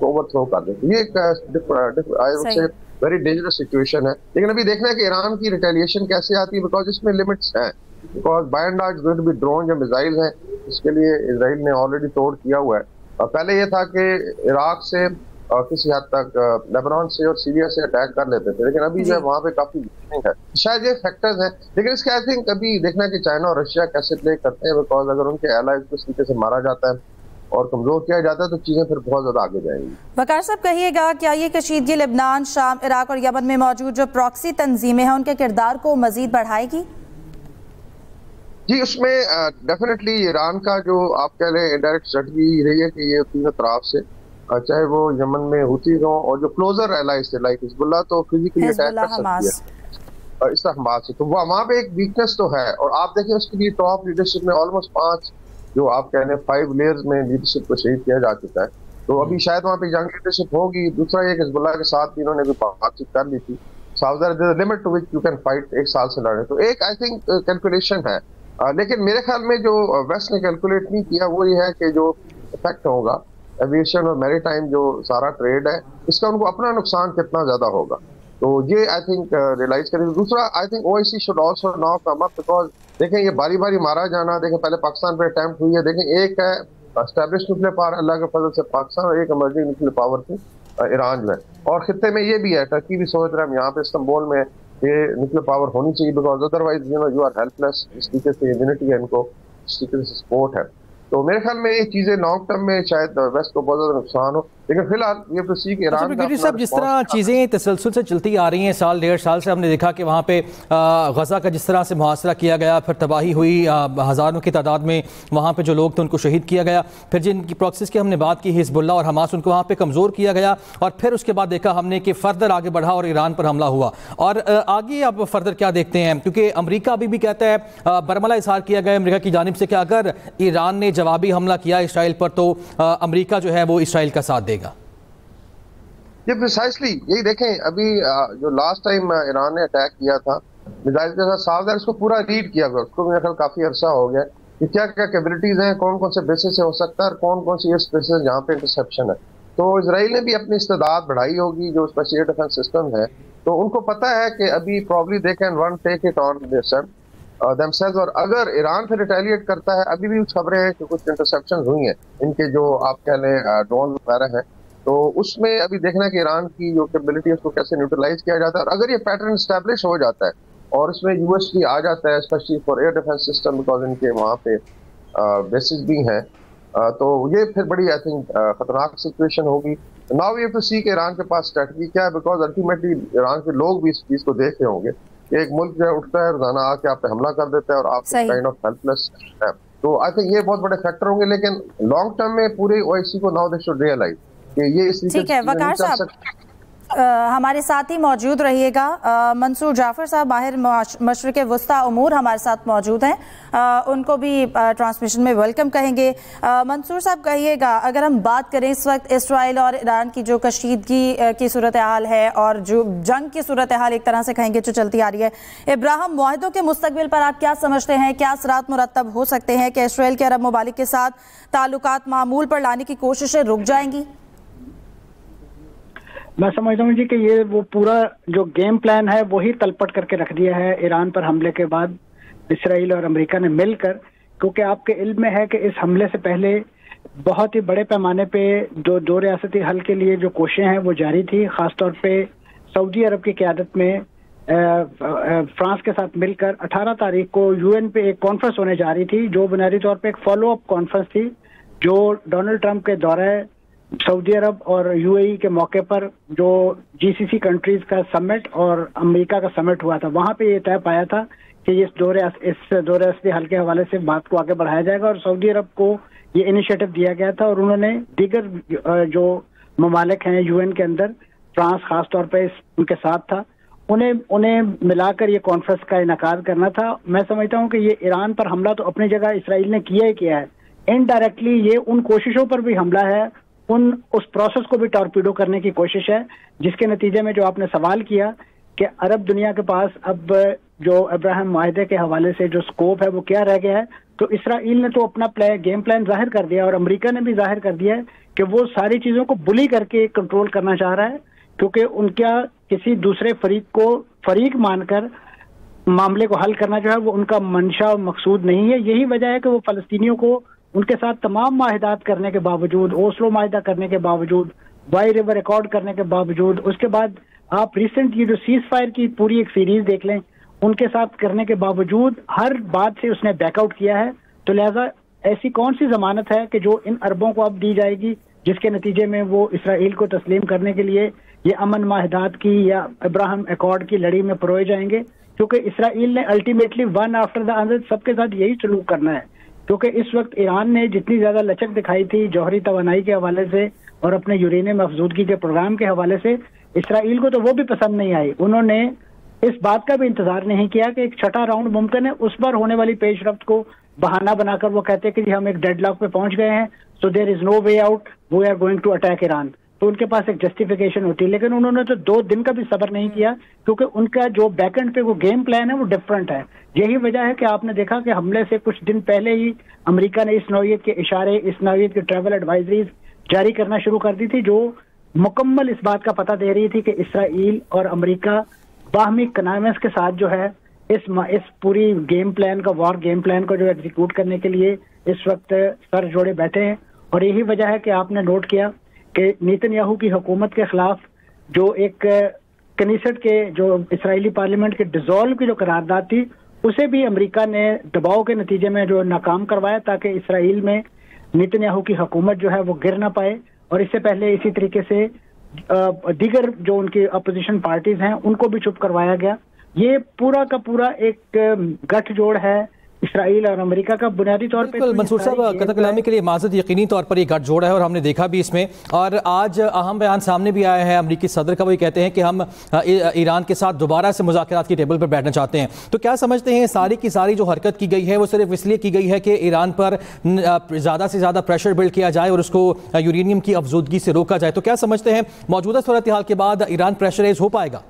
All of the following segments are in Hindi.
उसको ओवरथ्रो कर दे। ये एक वेरी डेंजरस सिचुएशन है। लेकिन अभी देखना है कि ईरान की रिटेलिएशन कैसे आती है, बिकॉज इसमें लिमिट्स हैं। Because by and large going to be drone या मिसाइल हैं, इसके लिए इजराइल ने ऑलरेडी तोड़ किया हुआ है। और पहले ये था कि इराक से और किसी हद तक लेबनान से और सीरिया से अटैक कर लेते थे, लेकिन अभी जो है वहाँ पे काफी वीकनिंग है। शायद ये फैक्टर्स हैं, लेकिन इसके आई थिंक अभी देखना है कि चाइना और रशिया कैसे प्ले करते हैं। बिकॉज अगर उनके एलाइज को इस तरीके से मारा जाता है और कमजोर किया जाता है तो चीजें फिर बहुत ज्यादा आगे जाएंगी। वकार साहब कहिएगा, क्या ये कशीदगी लेबनान, शाम, इराक और यमन में मौजूद जो प्रॉक्सी तंजीमें हैं उनके किरदार को मजीद बढ़ाएगी? जी, उसमें डेफिनेटली ईरान का जो आप कह रहे हैं इनडायरेक्ट स्ट्रेटजी रही है कि ये तीनों तरफ से, चाहे वो यमन में हुतीज हों और जो क्लोजर एलाइज थे लाइक हिजबुल्लाह, तो फिजिकली अटैक कर सकती है इस हमास से, तो वहाँ पे एक वीकनेस तो है। और आप देखें उसके लिए टॉप लीडरशिप में ऑलमोस्ट 5 जो आप कह रहे हैं 5 लेयर्स में लीडरशिप को शहीद किया जा चुका है। तो अभी शायद वहाँ पे यंग लीडरशिप होगी। दूसरा एक हिजबुल्लाह के साथ भी इन्होंने भी बातचीत कर ली थी। Limit to which you can fight, 1 साल से लड़े, तो एक आई थिंक कैलकुलेशन है। लेकिन मेरे ख्याल में जो वेस्ट ने कैलकुलेट नहीं किया वो ये है कि जो इफेक्ट होगा एविएशन और मैरीटाइम जो सारा ट्रेड है, इसका उनको अपना नुकसान कितना ज्यादा होगा, तो ये आई थिंक रियलाइज करेंगे। दूसरा I think OIC should also now come up, because देखें ये बारी बारी मारा जाना, देखें पहले पाकिस्तान पे अटेम्प्ट हुई है, देखें एक है एस्टैब्लिश न्यूक्लियर पावर अल्लाह के फजल से पाकिस्तान और एक इमर्जिंग न्यूक्लियर पावर थी ईरान में। और खित्ते में ये भी है, टर्की भी सोच रहा है यहाँ पे इस्तांबुल में ये न्यूक्लियर पावर होनी चाहिए, because otherwise you are helpless. इस तरीके से इम्यूनिटी है इनको, इस तरीके से सपोर्ट है। तो मेरे ख्याल में ये चीजें लॉन्ग टर्म में शायद वेस्ट को बहुत ज्यादा नुकसान हो, लेकिन फिलहाल ये तो सी ईरान का साहब जिस तरह चीज़ें तसलसल से चलती आ रही हैं, साल 1.5 साल से हमने देखा कि वहाँ पे गजा का जिस तरह से मुहासरा किया गया, फिर तबाही हुई, हज़ारों की तादाद में वहाँ पे जो लोग थे उनको शहीद किया गया, फिर जिनकी प्रॉक्सीज की हमने बात की हिजबुल्लाह और हमास, उनको वहाँ पे कमज़ोर किया गया, और फिर उसके बाद देखा हमने कि फर्दर आगे बढ़ा और ईरान पर हमला हुआ। और आगे अब फर्दर क्या देखते हैं, क्योंकि अमरीका अभी भी कहता है, बरमला इजहार किया गया अमरीका की जानिब से कि अगर ईरान ने जवाबी हमला किया इसराइल पर तो अमरीका जो है वो इसराइल का साथ देगा। ये प्रिसाइसली यही देखें, अभी जो लास्ट टाइम ईरान ने अटैक किया था मिसाइल के साथ, सावधान इसको पूरा रीड किया गया, उसको मेरे ख्याल काफी अरसा हो गया कि क्या क्या कैपेबिलिटीज हैं, कौन कौन से बेसिस से हो सकता है और कौन कौन सी एयर स्पेसेस जहाँ पे इंटरसेप्शन है। तो इसराइल ने भी अपनी इस्तेदाद बढ़ाई होगी, जो स्पेशल एयर डिफेंस सिस्टम है, तो उनको पता है कि अभी probably they can one take it on themselves. और अगर ईरान फिर रिटेलिएट करता है, अभी भी खबरें हैं कि कुछ इंटरसेप्शन हुई हैं इनके जो आप कह लें ड्रोन वगैरह हैं, तो उसमें अभी देखना है कि ईरान की जो कैपेबिलिटी है उसको कैसे न्यूट्रलाइज किया जाता है। और अगर ये पैटर्न स्टैब्लिश हो जाता है और इसमें यूएस भी आ जाता है, specially for air defence system, because इनके वहाँ पे बेसिस भी हैं, तो ये फिर बड़ी आई थिंक खतरनाक सिचुएशन होगी। नाउ वी हैव टू सी कि ईरान के पास स्ट्रेटजी क्या है, बिकॉज अल्टीमेटली ईरान के लोग भी इस चीज को देख रहे होंगे कि एक मुल्क जो है उठता है रोजाना आके आप पे हमला कर देता है और आप काइंड ऑफ हेल्पलेस है। तो आई थिंक ये बहुत बड़े फैक्टर होंगे, लेकिन लॉन्ग टर्म में पूरे ओआईसी को नाउ दे शुड रियलाइज कि ये इस ठीक है। वकार साहब हमारे साथ ही मौजूद रहिएगा। मंसूर जाफर साहब माहिर मशरिक वस्ता उमूर हमारे साथ मौजूद हैं, उनको भी ट्रांसमिशन में वेलकम कहेंगे। मंसूर साहब कहिएगा, अगर हम बात करें इस वक्त इसराइल और ईरान की जो कशीदगी की सूरत हाल है और जो जंग की सूरत हाल एक तरह से कहेंगे जो चलती आ रही है, इब्राहिम मुआहदों के मुस्तकबिल पर आप क्या समझते हैं, क्या असरात मुरतब हो सकते हैं कि इसराइल के अरब ममालिक के साथ ताल्लुकात मामूल पर लाने की कोशिशें रुक जाएंगी? मैं समझता हूँ जी कि ये वो पूरा जो गेम प्लान है वही तलपट करके रख दिया है ईरान पर हमले के बाद इसराइल और अमेरिका ने मिलकर, क्योंकि आपके इल्म में है कि इस हमले से पहले बहुत ही बड़े पैमाने पे जो 2 रियासती हल के लिए जो कोशिशें हैं वो जारी थी, खासतौर पे सऊदी अरब की क़यादत में फ्रांस के साथ मिलकर 18 तारीख को यूएन पे एक कॉन्फ्रेंस होने जा रही थी, जो बुनियादी तौर पे एक फॉलो अप कॉन्फ्रेंस थी, जो डोनाल्ड ट्रंप के दौरे सऊदी अरब और यूएई के मौके पर जो जीसीसी कंट्रीज का समिट और अमेरिका का समिट हुआ था, वहां पे ये तय पाया था कि इस दो रियासती हल के हवाले से बात को आगे बढ़ाया जाएगा, और सऊदी अरब को ये इनिशिएटिव दिया गया था। और उन्होंने दीगर जो ममालिक हैं यूएन के अंदर, फ्रांस खास तौर पर उनके साथ था, उन्हें मिलाकर ये कॉन्फ्रेंस का इनकाद करना था। मैं समझता हूँ कि ये ईरान पर हमला तो अपनी जगह इसराइल ने किया ही किया है, इनडायरेक्टली ये उन कोशिशों पर भी हमला है, उस प्रोसेस को भी टॉर्पीडो करने की कोशिश है, जिसके नतीजे में जो आपने सवाल किया कि अरब दुनिया के पास अब जो अब्राहम माहिदे के हवाले से जो स्कोप है वो क्या रह गया है। तो इसराइल ने तो अपना गेम प्लान जाहिर कर दिया और अमेरिका ने भी जाहिर कर दिया है कि वो सारी चीजों को बुली करके कंट्रोल करना चाह रहा है, क्योंकि उनका किसी दूसरे फरीक को फरीक मानकर मामले को हल करना जो है वो उनका मंशा और मकसूद नहीं है। यही वजह है कि वो फलस्तीनियों को उनके साथ तमाम माहिदात करने के बावजूद, ओस्लो माहिदा करने के बावजूद, वाई रिवर रिकॉर्ड करने के बावजूद, उसके बाद आप रिसेंट ये जो सीज फायर की पूरी एक सीरीज देख लें, उनके साथ करने के बावजूद हर बात से उसने बैकआउट किया है। तो लिहाजा ऐसी कौन सी जमानत है कि जो इन अरबों को अब दी जाएगी जिसके नतीजे में वो इसराइल को तस्लीम करने के लिए ये अमन माहिदात की या अब्राहम अकॉर्ड की लड़ी में परोए जाएंगे, क्योंकि इसराइल ने ultimately one after the other सबके साथ यही सलूक करना है। क्योंकि इस वक्त ईरान ने जितनी ज्यादा लचक दिखाई थी जौहरी तवानाई के हवाले से और अपने यूरेनियम अफजूदगी के प्रोग्राम के हवाले से, इसराइल को तो वो भी पसंद नहीं आई। उन्होंने इस बात का भी इंतजार नहीं किया कि एक छठा राउंड मुमकिन है, उस पर होने वाली पेशरफ्त को बहाना बनाकर वो कहते हैं कि जी हम एक डेडलॉक पे पहुंच गए हैं, so there is no way out, we are going to attack Iran. तो उनके पास एक जस्टिफिकेशन होती है, लेकिन उन्होंने तो 2 दिन का भी सब्र नहीं किया, क्योंकि उनका जो बैकएंड पे वो गेम प्लान है वो डिफरेंट है। यही वजह है कि आपने देखा कि हमले से कुछ दिन पहले ही अमेरिका ने इस नौयत के इशारे, इस नौयत की ट्रैवल एडवाइजरीज जारी करना शुरू कर दी थी, जो मुकम्मल इस बात का पता दे रही थी कि इसराइल और अमेरिका बाहमी कनामेस के साथ जो है इस पूरी गेम प्लान का, वॉर गेम प्लान को जो एग्जीक्यूट करने के लिए इस वक्त सर जोड़े बैठे हैं। और यही वजह है कि आपने नोट किया कि नेतन्याहू की हुकूमत के खिलाफ जो एक कनीसेट के जो इसराइली पार्लियामेंट के डिसॉल्व की जो करारदाद थी, उसे भी अमेरिका ने दबाव के नतीजे में जो नाकाम करवाया, ताकि इसराइल में नेतन्याहू की हुकूमत जो है वो गिर ना पाए। और इससे पहले इसी तरीके से दीगर जो उनकी अपोजिशन पार्टीज हैं उनको भी चुप करवाया गया। ये पूरा का पूरा एक गठजोड़ है इसराइल और अमेरिका का। बुनियादी तौर पर मंसूर साहब, कतल कलामी के लिए माजद यकीनी तौर पर ये गठजोड़ है और हमने देखा भी इसमें। और आज अहम बयान सामने भी आया है अमेरिकी सदर का, वही कहते हैं कि हम ईरान के साथ दोबारा से मुज़ाकरात की टेबल पर बैठना चाहते हैं। तो क्या समझते हैं सारी की सारी जो हरकत की गई है वो सिर्फ इसलिए की गई है कि ईरान पर ज़्यादा से ज़्यादा प्रेशर बिल्ड किया जाए और उसको यूरेनियम की अफजूदगी से रोका जाए? तो क्या समझते हैं मौजूदा सूरत हाल के बाद ईरान प्रेशराइज हो पाएगा?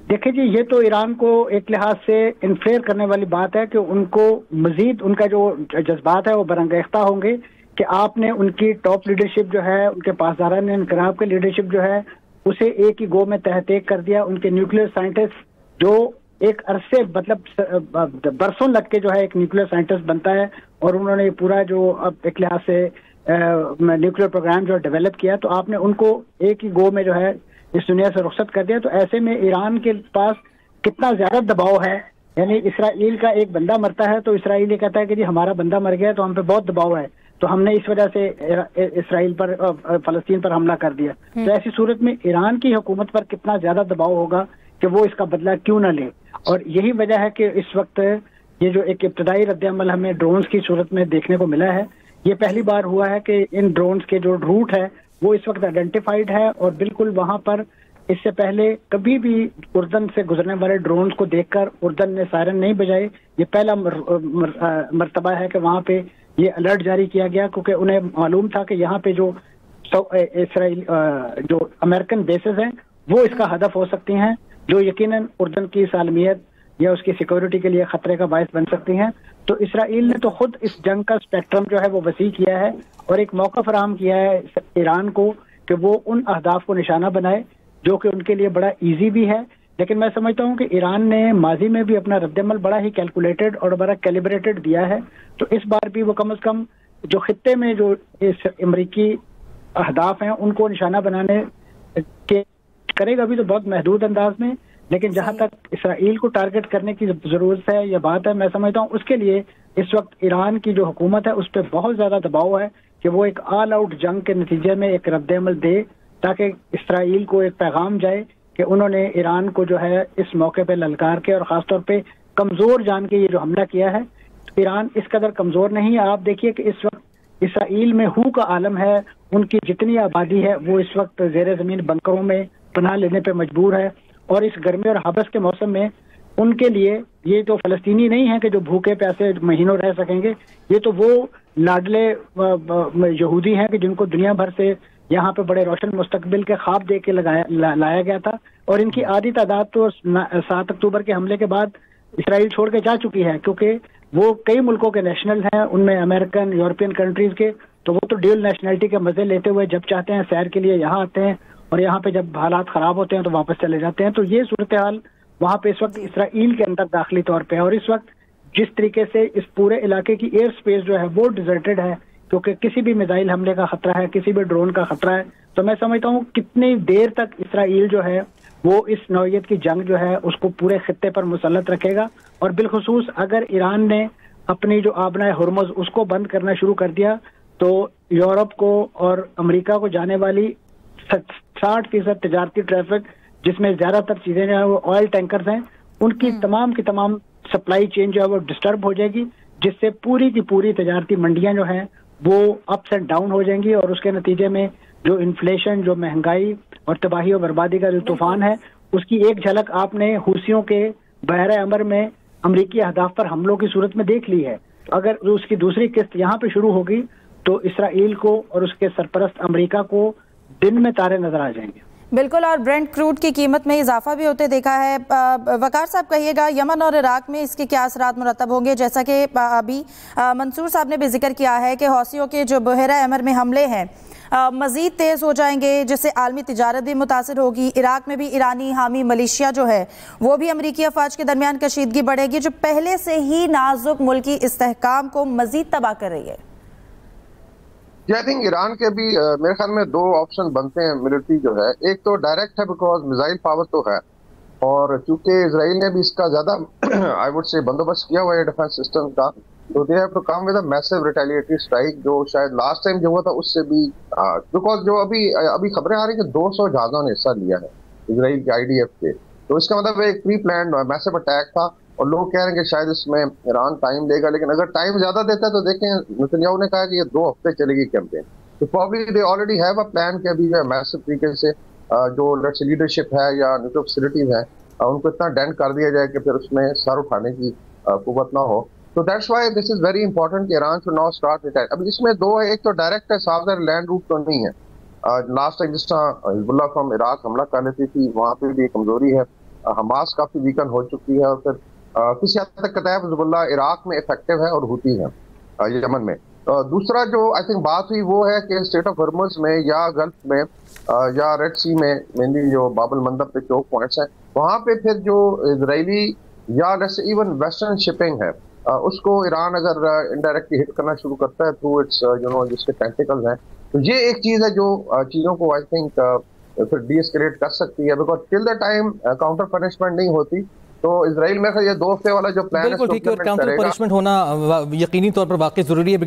देखिए जी, ये तो ईरान को एक लिहाज से इन्फ्लेयर करने वाली बात है कि उनको मजीद उनका जो जज्बात है वो बरंगेख्ता होंगे कि आपने उनकी टॉप लीडरशिप जो है, उनके पासदारान इनकलाब की लीडरशिप जो है उसे एक ही गो में तहत कर दिया। उनके न्यूक्लियर साइंटिस्ट जो एक अरसे मतलब बरसों लग के जो है एक न्यूक्लियर साइंटिस्ट बनता है और उन्होंने पूरा जो अब एक लिहाज से न्यूक्लियर प्रोग्राम जो डेवलप किया, तो आपने उनको एक ही गो में जो है इस दुनिया से रुखसत कर दिया। तो ऐसे में ईरान के पास कितना ज्यादा दबाव है, यानी इसराइल का एक बंदा मरता है तो इसराइल ये कहता है कि जी हमारा बंदा मर गया तो हम पे बहुत दबाव है, तो हमने इस वजह से इसराइल पर, फलस्तीन पर हमला कर दिया। तो ऐसी सूरत में ईरान की हुकूमत पर कितना ज्यादा दबाव होगा कि वो इसका बदला क्यों ना ले। और यही वजह है कि इस वक्त ये जो एक इब्तदाई रद्द-ए-अमल हमें ड्रोन्स की सूरत में देखने को मिला है, ये पहली बार हुआ है कि इन ड्रोन्स के जो रूट है वो इस वक्त आइडेंटिफाइड है और बिल्कुल वहां पर इससे पहले कभी भी उर्दन से गुजरने वाले ड्रोन्स को देखकर उर्दन ने सायरन नहीं बजाए। ये पहला मर्तबा है कि वहां पे ये अलर्ट जारी किया गया, क्योंकि उन्हें मालूम था कि यहाँ पे जो इसराइल जो अमेरिकन बेसेस हैं वो इसका हदफ हो सकती हैं, जो यकीनन उर्दन की सालमियत या उसकी सिक्योरिटी के लिए खतरे का बायस बन सकती हैं। तो इसराइल ने तो खुद इस जंग का स्पेक्ट्रम जो है वो वसी किया है और एक मौका फराहम किया है ईरान को कि वो उन अहदाफ को निशाना बनाए जो कि उनके लिए बड़ा इजी भी है। लेकिन मैं समझता हूँ कि ईरान ने माजी में भी अपना रद्दमल बड़ा ही कैलकुलेटेड और बड़ा कैलिब्रेटेड दिया है, तो इस बार भी वो कम से कम जो खित्ते में जो इस अमरीकी अहदाफ हैं उनको निशाना बनाने के करेगा भी तो बहुत महदूद अंदाज में, लेकिन जहां तक इसराइल को टारगेट करने की जरूरत है या बात है, मैं समझता हूँ उसके लिए इस वक्त ईरान की जो हुकूमत है उस पर बहुत ज्यादा दबाव है कि वो एक ऑल आउट जंग के नतीजे में एक रद्द-ए-अमल दे, ताकि इसराइल को एक पैगाम जाए कि उन्होंने ईरान को जो है इस मौके पे ललकार के और खासतौर पे कमजोर जान के ये जो हमला किया है। ईरान इस कदर कमजोर नहीं है। आप देखिए कि इस वक्त इसराइल में हू का आलम है, उनकी जितनी आबादी है वो इस वक्त जेर जमीन बंकरों में पनाह लेने पे मजबूर है और इस गर्मी और हबस के मौसम में उनके लिए ये तो फलस्तीनी नहीं है कि जो भूखे प्यासे महीनों रह सकेंगे, ये तो वो लाडले यहूदी हैं कि जिनको दुनिया भर से यहाँ पे बड़े रोशन मुस्तकबिल के ख्वाब दे के लाया गया था और इनकी आधी तादाद तो 7 अक्टूबर के हमले के बाद इसराइल छोड़ के जा चुकी है, क्योंकि वो कई मुल्कों के नेशनल हैं, उनमें अमेरिकन, यूरोपियन कंट्रीज के, तो वो तो ड्यूल नेशनलिटी के मजे लेते हुए जब चाहते हैं सैर के लिए यहाँ आते हैं, और यहाँ पे जब हालात खराब होते हैं तो वापस चले जाते हैं। तो ये सूरत हाल वहाँ पे इस वक्त इसराइल के अंदर दाखिली तौर पे है। और इस वक्त जिस तरीके से इस पूरे इलाके की एयर स्पेस जो है वो डिजर्टेड है, क्योंकि किसी भी मिसाइल हमले का खतरा है, किसी भी ड्रोन का खतरा है। तो मैं समझता हूँ कितनी देर तक इसराइल जो है वो इस नौयत की जंग जो है उसको पूरे खित्ते पर मुसल्लत रखेगा। और बिलखुसूस अगर ईरान ने अपनी जो आबना हुर्मुज़ उसको बंद करना शुरू कर दिया तो यूरोप को और अमेरिका को जाने वाली 60% तजारती ट्रैफिक, जिसमें ज्यादातर चीजें जो है वो ऑयल टैंकर्स हैं, उनकी तमाम की तमाम सप्लाई चेन जो है वो डिस्टर्ब हो जाएगी, जिससे पूरी की पूरी तजारती मंडियां जो हैं वो अप्स एंड डाउन हो जाएंगी। और उसके नतीजे में जो इन्फ्लेशन, जो महंगाई और तबाही और बर्बादी का जो तूफान है, उसकी एक झलक आपने हूसियों के बहरे अमर में अमरीकी अहदाफ पर हमलों की सूरत में देख ली है। अगर उसकी दूसरी किस्त यहाँ पे शुरू होगी तो इसराइल को और उसके सरपरस्त अमेरिका को दिन में तारे नजर आ जाएंगे। बिल्कुल। और ब्रेंट क्रूड की कीमत में इजाफा भी होते देखा है। वकार साहब कहिएगा, यमन और इराक में इसके क्या असरात मुरतब होंगे? जैसा कि अभी मंसूर साहब ने भी जिक्र किया है कि हौसियों के जो बहरा अमर में हमले हैं मज़ीद तेज़ हो जाएंगे, जिससे आलमी तिजारत भी मुतासर होगी। इराक में भी ईरानी हामी मलेशिया जो है वो भी अमरीकी अफवाज के दरमियान कशीदगी बढ़ेगी, जो पहले से ही नाजुक मुल्की इस्तेहकाम को मज़ीद तबाह कर रही है। आई थिंक ईरान के भी मेरे ख्याल में 2 ऑप्शन बनते हैं मिलिट्री जो है। एक तो डायरेक्ट है, बिकॉज मिसाइल पावर तो है, और चूंकि इसराइल ने भी इसका ज्यादा आई वुड से बंदोबस्त किया हुआ है डिफेंस सिस्टम का, तो they have to come with a massive retaliatory strike, जो शायद लास्ट टाइम जो हुआ था उससे भी, बिकॉज जो अभी खबरें आ रही है कि 200 जहाजों ने हिस्सा लिया है इसराइल के IDF के, तो इसका मतलब एक प्री प्लान मैसिव अटैक था। और लोग कह रहे हैं कि शायद इसमें ईरान टाइम लेगा, लेकिन अगर टाइम ज्यादा देता है तो देखें नेतन्याहू ने कहा कि ये 2 हफ्ते चलेगी कैंपेन, तो probably they already have a plan कि अभी जो मैसिव तरीके से जो लीडरशिप है या न्यूक्लियर फैसिलिटीज है उनको इतना डेंट कर दिया जाए कि फिर उसमें सर उठाने की कुव्वत ना हो। तो that's why this is very important कि Iran should now start attack. अब इसमें 2 है, एक तो डायरेक्ट है, साफ लैंड रूट तो नहीं है। लास्ट टाइम जिस तरह हिजबुल्लाह फ्रॉम इराक हमला कर लेती थी, वहां पे भी कमजोरी है, हमास काफी वीकन हो चुकी है, और फिर किसी हद तक कतैब हिजबुल्लाह इराक में इफेक्टिव है और हुती है यमन में। दूसरा जो आई थिंक बात हुई वो है कि स्टेट ऑफ हॉर्मुज़ में या गल्फ में या रेड सी में, मेनली जो बाब अल मंदब पे चोक पॉइंट्स हैं, वहां पे फिर जो इजरायली या इवन वेस्टर्न शिपिंग है उसको ईरान अगर इनडायरेक्टली हिट करना शुरू करता है थ्रू इट्स जिसके टेंटिकल्स हैं, तो ये एक चीज है जो चीजों को आई थिंक फिर डीएस्केलेट कर सकती है, because till the time counter punishment नहीं होती तो इजराइल में ये 2 हफ्ते वाला जो प्लान है, बिल्कुल ठीक है, और काउंटर पनिशमेंट होना यकीनी तौर पर वाकई जरूरी है।